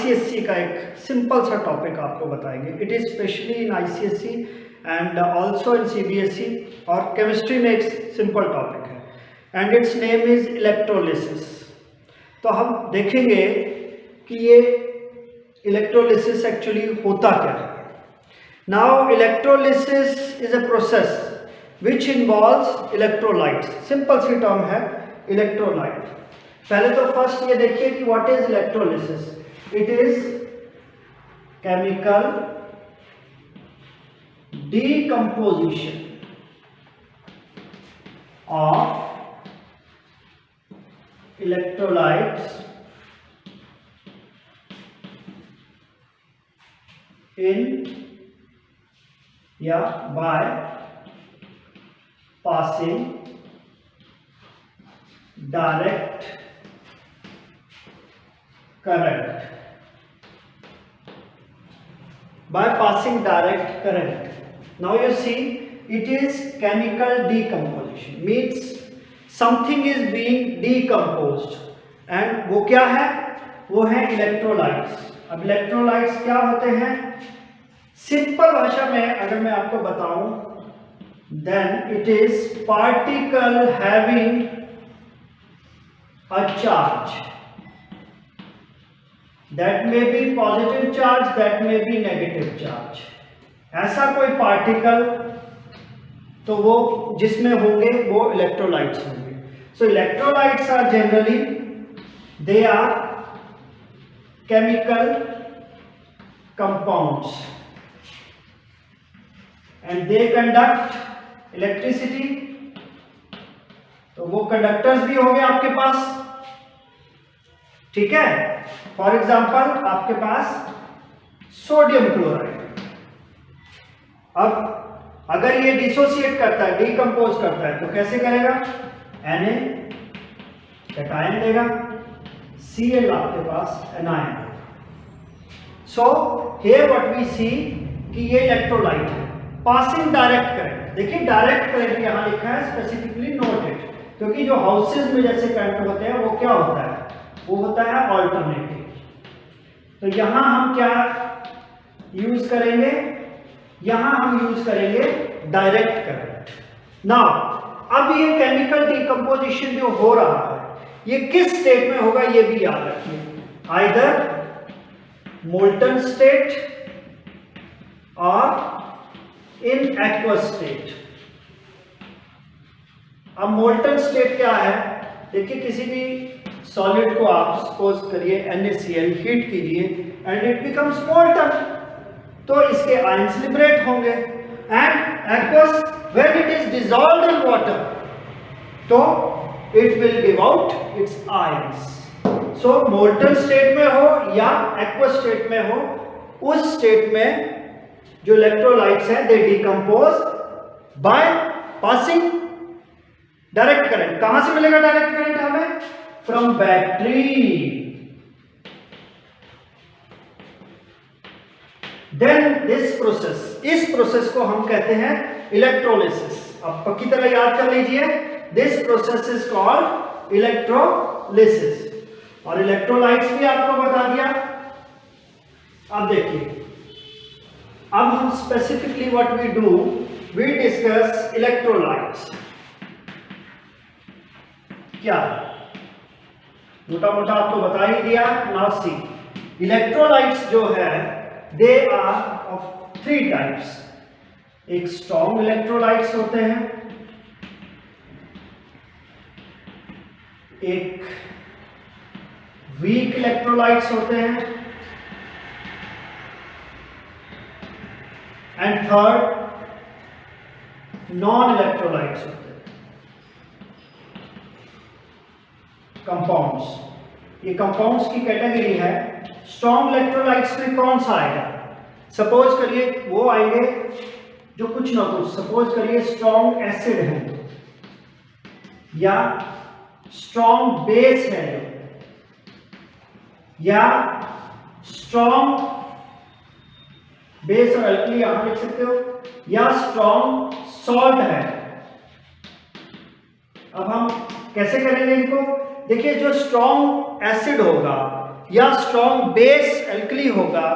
ICSC का एक simple सा टॉपिक आपको बताएंगे। It is specially in ICSC and also in CBSE, और केमिस्ट्री में एक सिंपल टॉपिक है and it's name is electrolysis. तो हम देखेंगे कि ये इलेक्ट्रोलिसिस एक्चुअली होता क्या है। Now electrolysis is a process which involves electrolytes. Simple सी टर्म है इलेक्ट्रोलाइट। पहले तो फर्स्ट ये देखिए कि what is electrolysis. It is chemical decomposition of electrolytes in या by passing direct current, by passing direct current. Now you see, it is chemical decomposition, means something is being decomposed, and वो क्या है, वो है electrolytes. अब electrolytes क्या होते हैं, सिंपल भाषा में अगर मैं आपको बताऊं, then it is particle having a charge, that may be positive charge, that may be negative charge। ऐसा कोई पार्टिकल तो वो जिसमें होंगे वो इलेक्ट्रोलाइट्स होंगे। So electrolytes are generally they are chemical compounds and they conduct electricity. तो वो कंडक्टर्स भी होंगे आपके पास, ठीक है। फॉर एग्जांपल आपके पास सोडियम क्लोराइड, अब अगर ये डिसोसिएट करता है, डिकम्पोज करता है, तो कैसे करेगा, Na कैटायन देगा, Cl आपके पास anion. So here what we see कि ये इलेक्ट्रोलाइट है, पासिंग डायरेक्ट करंट। देखिए डायरेक्ट करंट यहां लिखा है, स्पेसिफिकली नोटेड, क्योंकि जो हाउसेज में जैसे करंट होते हैं वो क्या होता है, वो होता है ऑल्टरनेटिव। तो यहां हम क्या यूज करेंगे, यहां हम यूज करेंगे डायरेक्ट करंट। नाउ अब ये केमिकल डिकम्पोजिशन जो हो रहा है ये किस स्टेट में होगा ये भी याद रखिए, आइदर मोल्टन स्टेट और इन एक्वस स्टेट। अब मोल्टन स्टेट क्या है, देखिए किसी भी सॉलिड को आप सपोज करिए NaCl, हीट कीजिए एंड इट बिकम्स मोल्टन, तो इसके आयंस लिबरेट होंगे। And aqueous when it is dissolved in water, तो it will give out its ions. So molten state में हो या एक्वस स्टेट में हो, उस स्टेट में जो इलेक्ट्रोलाइट्स हैं they decompose by passing direct current. कहां से मिलेगा डायरेक्ट करंट हमें, from battery. Then this process, इस प्रोसेस को हम कहते हैं इलेक्ट्रोलिसिस। अब पक्की तरह याद कर लीजिए, this process is called electrolysis. और इलेक्ट्रोलाइट्स भी आपको बता दिया। अब देखिए, अब हम specifically what we do, we discuss electrolytes. क्या मोटा मोटा आपको बता ही दिया। नाउ सी, इलेक्ट्रोलाइट्स जो है दे आर ऑफ 3 टाइप्स। एक स्ट्रॉन्ग इलेक्ट्रोलाइट्स होते हैं, एक वीक इलेक्ट्रोलाइट्स होते हैं, एंड थर्ड नॉन इलेक्ट्रोलाइट्स होते हैं, कंपाउंड्स। ये कंपाउंड्स की कैटेगरी है। स्ट्रॉन्ग इलेक्ट्रोलाइट्स में कौन सा आएगा, सपोज करिए वो आएंगे जो कुछ ना कुछ, सपोज करिए स्ट्रॉन्ग एसिड है या स्ट्रॉन्ग बेस है या स्ट्रॉन्ग बेस और अल्कली यहां लिख सकते हो, या स्ट्रॉन्ग सॉल्ट है। अब हम कैसे करेंगे इनको, देखिए जो स्ट्रॉन्ग एसिड होगा या स्ट्रॉन्ग बेस एल्कली होगा,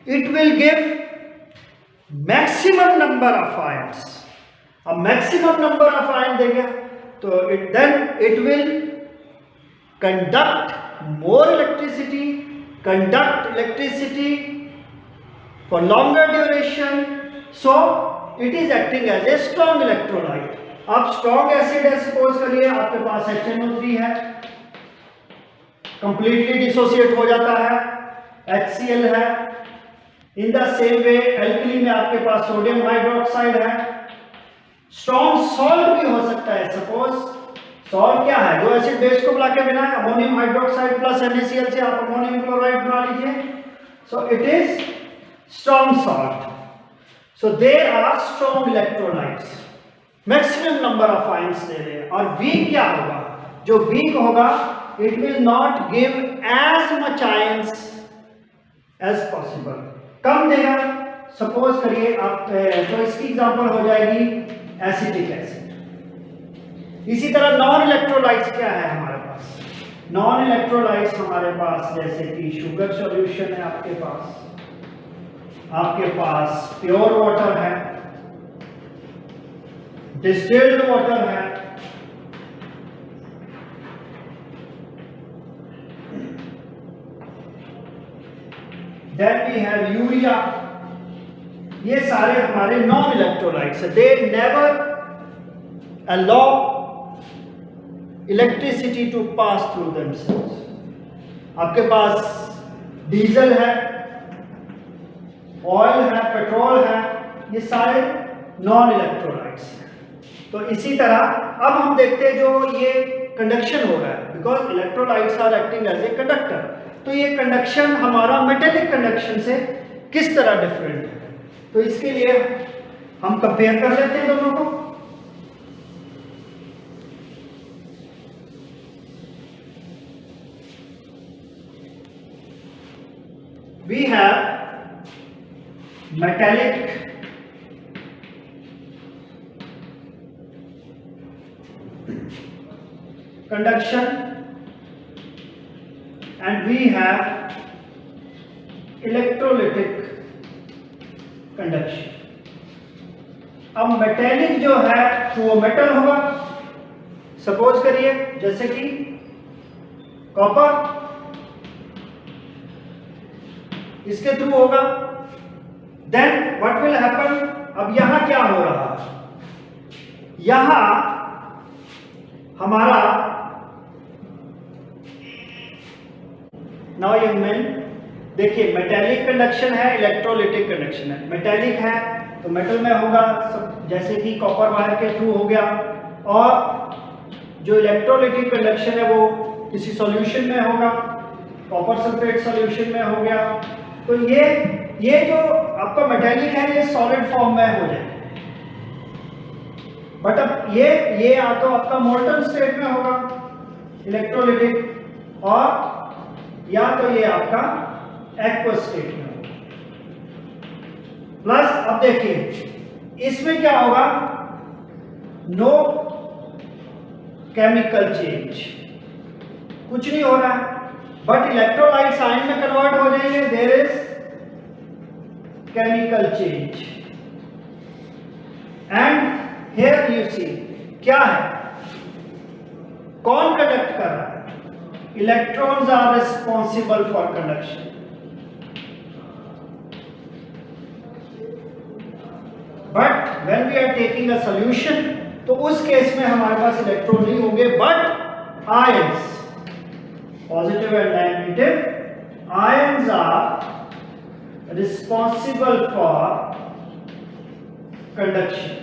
it will give maximum number of ions. अब मैक्सिमम नंबर ऑफ आयन देगा तो it will conduct more electricity, conduct electricity for longer duration, so it is acting as a strong electrolyte। अब strong acid है, suppose करिए आपके पास HNO3 है, completely dissociate हो जाता है, HCl है। in the same way alkali में आपके पास सोडियम हाइड्रोक्साइड है। strong salt भी हो सकता है, suppose सॉल्ट क्या है, जो एसिड बेस को मिला के बना है, अमोनियम हाइड्रोक्साइड प्लस NaCl से आप अमोनियम क्लोराइड बना लीजिए, so it is strong salt. So they are strong electrolytes, maximum number of ions दे रहे हैं। और वीक क्या होगा, जो वीक होगा it will not give as much ions as possible, कम देगा। सपोज करिए आप, तो इसकी एग्जांपल हो जाएगी एसिटिक एसिड। इसी तरह नॉन इलेक्ट्रोलाइट्स क्या है हमारे पास, नॉन इलेक्ट्रोलाइट्स हमारे पास जैसे कि शुगर सॉल्यूशन है आपके पास प्योर वाटर है, डिस्टिल्ड वाटर है, देन वी हैव यूरिया। ये सारे हमारे नॉन इलेक्ट्रोलाइट्स है। They never allow electricity to pass through themselves। आपके पास डीजल है, ऑयल है, पेट्रोल है, ये सारे नॉन इलेक्ट्रोलाइट्स हैं। तो इसी तरह अब हम देखते हैं जो ये कंडक्शन हो रहा है, because electrolytes are acting as a conductor, तो ये कंडक्शन हमारा मेटेलिक कंडक्शन से किस तरह डिफरेंट है। तो इसके लिए हम कंपेयर कर लेते हैं दोनों को। We have metallic conduction and we have electrolytic conduction। अब मेटेलिक जो है तो वो मेटल होगा, सपोज करिए जैसे कि कॉपर, इसके थ्रू होगा। देन व्हाट विल हैपन, अब यहां क्या हो रहा है, यहां हमारा नाउ यंग मैन देखिए, मेटेलिक कंडक्शन है, इलेक्ट्रोलिटिक कंडक्शन है। मेटेलिक है तो मेटल में होगा, जैसे कि कॉपर वायर के थ्रू हो गया, और जो इलेक्ट्रोलिटिक कंडक्शन है वो किसी सॉल्यूशन में होगा, कॉपर सल्फेट सॉल्यूशन में हो गया। तो ये जो आपका मेटेलिक है ये सॉलिड फॉर्म में हो जाए, बट अब ये या तो आपका मोल्टन स्टेट में होगा इलेक्ट्रोलिटिक, और या तो ये आपका एक्वस स्टेट में होगा। प्लस अब देखिए इसमें क्या होगा, नो केमिकल चेंज, कुछ नहीं हो रहा है, बट इलेक्ट्रोलाइट्स आयन में कन्वर्ट हो जाएंगे, there is chemical change. And here you see क्या है, कौन कंडक्ट कर रहा है, electrons are responsible for conduction. But when we are taking a solution, तो उस केस में हमारे पास इलेक्ट्रॉन नहीं होंगे but ions, positive and negative ions are responsible for conduction।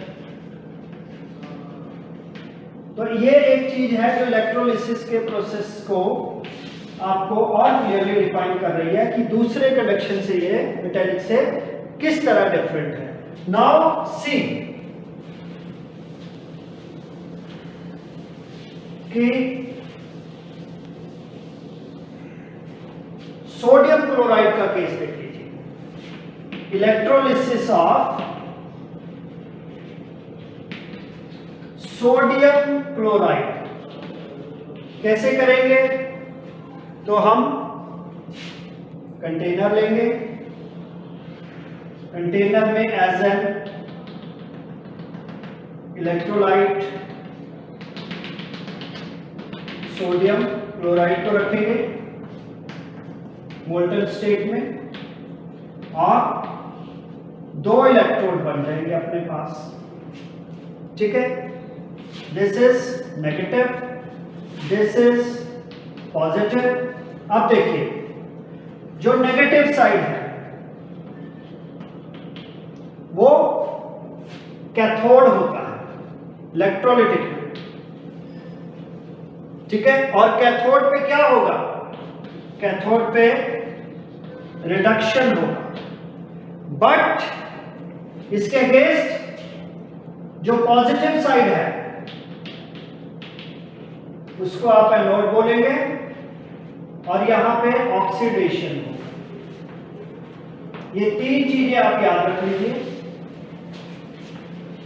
तो ये एक चीज है जो इलेक्ट्रोलिसिस के प्रोसेस को आपको और क्लियरली डिफाइन कर रही है कि दूसरे कंडक्शन से ये मेटेलिक से किस तरह डिफरेंट है। नाउ सी कि सोडियम क्लोराइड का केस देख लीजिए, इलेक्ट्रोलिसिस ऑफ सोडियम क्लोराइड कैसे करेंगे, तो हम कंटेनर लेंगे, कंटेनर में as an electrolyte sodium chloride को रखेंगे मोल्टन स्टेट में, और 2 इलेक्ट्रोड बन जाएंगे अपने पास। ठीक है, this is negative, this is positive. अब देखिए जो नेगेटिव साइड है वो कैथोड होता है इलेक्ट्रोलाइटिक में। ठीक है, और कैथोड पे क्या होगा? कैथोड पे रिडक्शन होगा, बट इसके अगेंस्ट जो पॉजिटिव साइड है उसको आप एनोड बोलेंगे, और यहां पे ऑक्सीडेशन होगा। ये 3 चीजें आप याद रख लीजिए।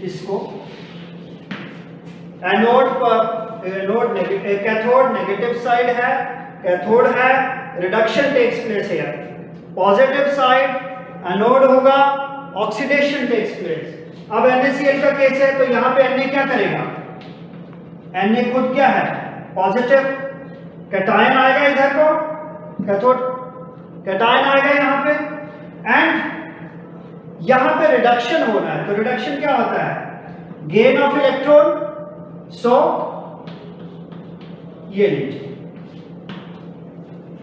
इसको एनोड पर कैथोड नेगेटिव साइड है, कैथोड है, रिडक्शन टेक्स प्लेस है। पॉजिटिव साइड एनोड होगा, ऑक्सीडेशन टेक्स प्लेस। अब NaCl का केस है तो यहां पे Na क्या करेगा? Na खुद क्या है? पॉजिटिव, कैटायन आएगा इधर को, कैथोड कैटायन आएगा यहां पे, एंड यहां पे रिडक्शन होना है। तो रिडक्शन क्या होता है? Gain of electron. सो ये लीजिए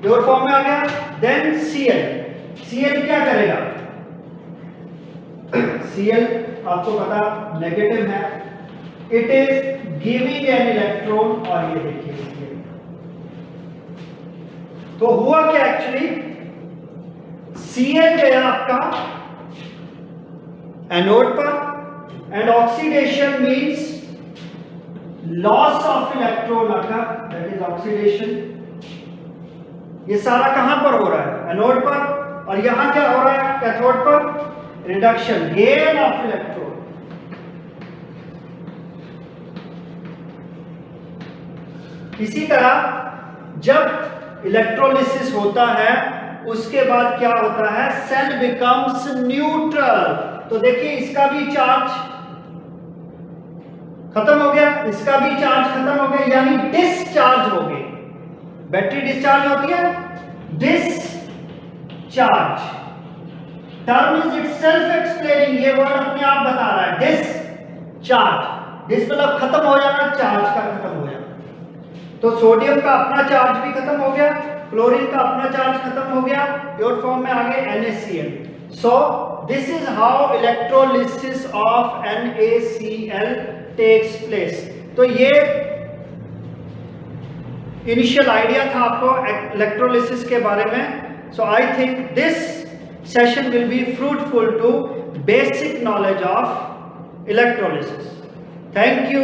प्योर फॉर्म में आ गया। देन Cl क्या करेगा? Cl आपको पता नेगेटिव है, it is giving an electron, और ये देखिए Cl। तो हुआ क्या एक्चुअली? Cl गया आपका एनोड पर, and oxidation means loss of electron occur, that is oxidation. ये सारा कहां पर हो रहा है? एनोड पर। और यहां क्या हो रहा है? कैथोड पर रिडक्शन, गेन ऑफ इलेक्ट्रॉन। इसी तरह जब इलेक्ट्रोलिसिस होता है उसके बाद क्या होता है? Cell becomes neutral. तो देखिए इसका भी चार्ज खत्म हो गया, इसका भी चार्ज खत्म हो गया, यानी डिस्चार्ज हो गई। बैटरी डिस्चार्ज होती है, discharge term is itself explaining, ये वर्ड अपने आप बता रहा है डिस्चार्ज। डिस मतलब खत्म हो जाना, चार्ज का खत्म हो जाना। तो सोडियम का अपना चार्ज भी खत्म हो गया, क्लोरीन का अपना चार्ज खत्म हो गया, प्योर फॉर्म में आ गए NaCl। So this is how electrolysis of NaCl takes place. तो ये इनिशियल आइडिया था आपको इलेक्ट्रोलिसिस के बारे में। So I think this session will be fruitful to basic knowledge of electrolysis. Thank you.